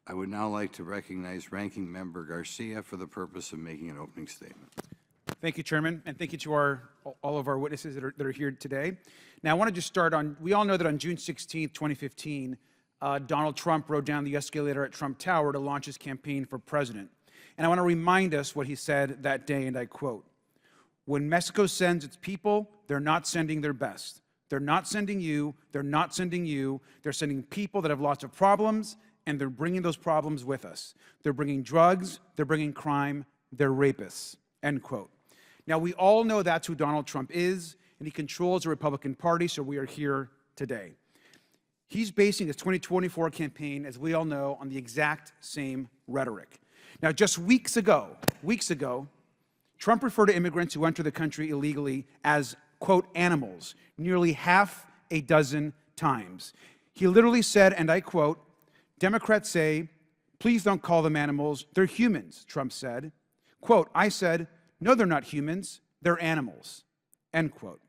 I would now like to recognize Ranking Member Garcia for the purpose of making an opening statement. Thank you, Chairman, and thank you to all of our witnesses that are here today. Now, I want to just start on, we all know that on June 16, 2015, Donald Trump rode down the escalator at Trump Tower to launch his campaign for president. And I want to remind us what he said that day, and I quote, "When Mexico sends its people, they're not sending their best. They're not sending you, they're not sending you, they're sending people that have lots of problems, and they're bringing those problems with us. They're bringing drugs, they're bringing crime, they're rapists," end quote. Now, we all know that's who Donald Trump is, and he controls the Republican Party, so we are here today. He's basing his 2024 campaign, as we all know, on the exact same rhetoric. Now, just weeks ago, Trump referred to immigrants who enter the country illegally as, quote, animals, nearly half a dozen times. He literally said, and I quote, "Democrats say, please don't call them animals, they're humans," Trump said. Quote, "I said, no, they're not humans, they're animals," end quote.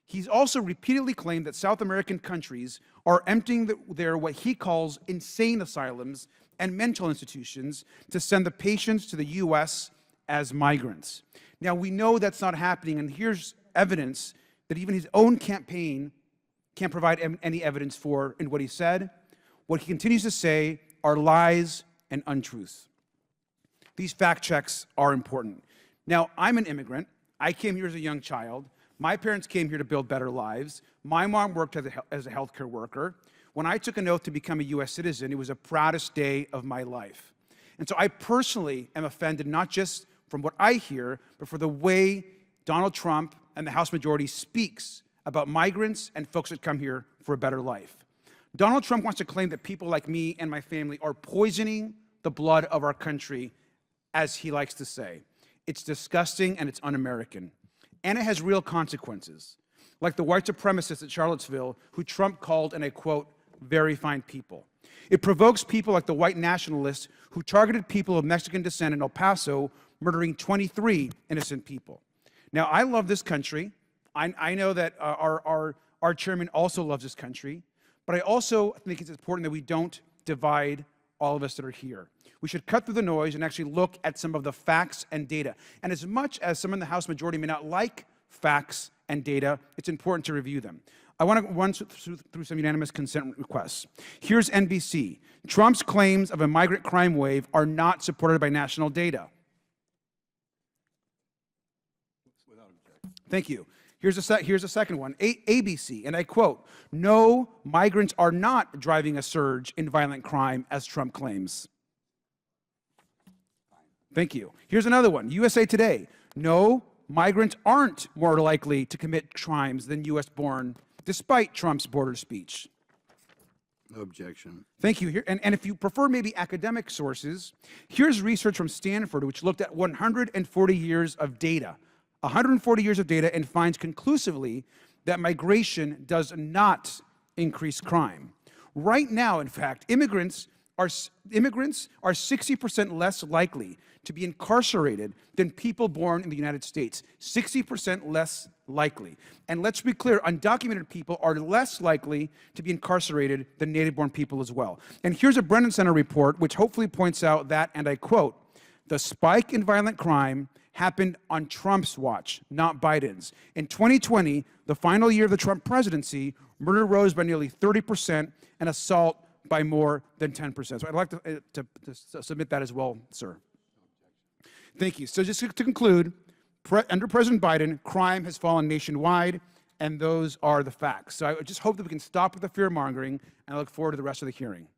He's also repeatedly claimed that South American countries are emptying their what he calls insane asylums and mental institutions to send the patients to the U.S. as migrants. Now, we know that's not happening, and here's evidence that even his own campaign can't provide any evidence for in what he said. What he continues to say are lies and untruths. These fact checks are important. Now, I'm an immigrant. I came here as a young child. My parents came here to build better lives. My mom worked as a healthcare worker. When I took an oath to become a U.S. citizen, it was the proudest day of my life. And so I personally am offended, not just from what I hear, but for the way Donald Trump and the House majority speaks about migrants and folks that come here for a better life. Donald Trump wants to claim that people like me and my family are poisoning the blood of our country, as he likes to say. It's disgusting and it's un-American. And it has real consequences, like the white supremacists at Charlottesville, who Trump called, and I quote, "very fine people." It provokes people like the white nationalists who targeted people of Mexican descent in El Paso, murdering 23 innocent people. Now, I love this country. I know that our chairman also loves this country, but I also think it's important that we don't divide all of us that are here. We should cut through the noise and actually look at some of the facts and data. And as much as some in the House majority may not like facts and data, it's important to review them. I want to run through some unanimous consent requests. Here's NBC. Trump's claims of a migrant crime wave are not supported by national data. Thank you. Here's a second one. ABC, and I quote, "No, migrants are not driving a surge in violent crime, as Trump claims." Thank you. Here's another one. USA Today. "No, migrants aren't more likely to commit crimes than U.S.-born, despite Trump's border speech." No objection. Thank you. And if you prefer maybe academic sources, here's research from Stanford, which looked at 140 years of data. 140 years of data, and finds conclusively that migration does not increase crime. Right now, in fact, immigrants are 60% less likely to be incarcerated than people born in the United States. 60% less likely. And let's be clear, undocumented people are less likely to be incarcerated than native-born people as well. And here's a Brennan Center report, which hopefully points out that, and I quote, "The spike in violent crime happened on Trump's watch, not Biden's. In 2020, the final year of the Trump presidency, murder rose by nearly 30% and assault by more than 10%. So I'd like to submit that as well, sir. Thank you. So just to conclude, under President Biden, crime has fallen nationwide, and those are the facts. So I just hope that we can stop with the fear-mongering, and I look forward to the rest of the hearing.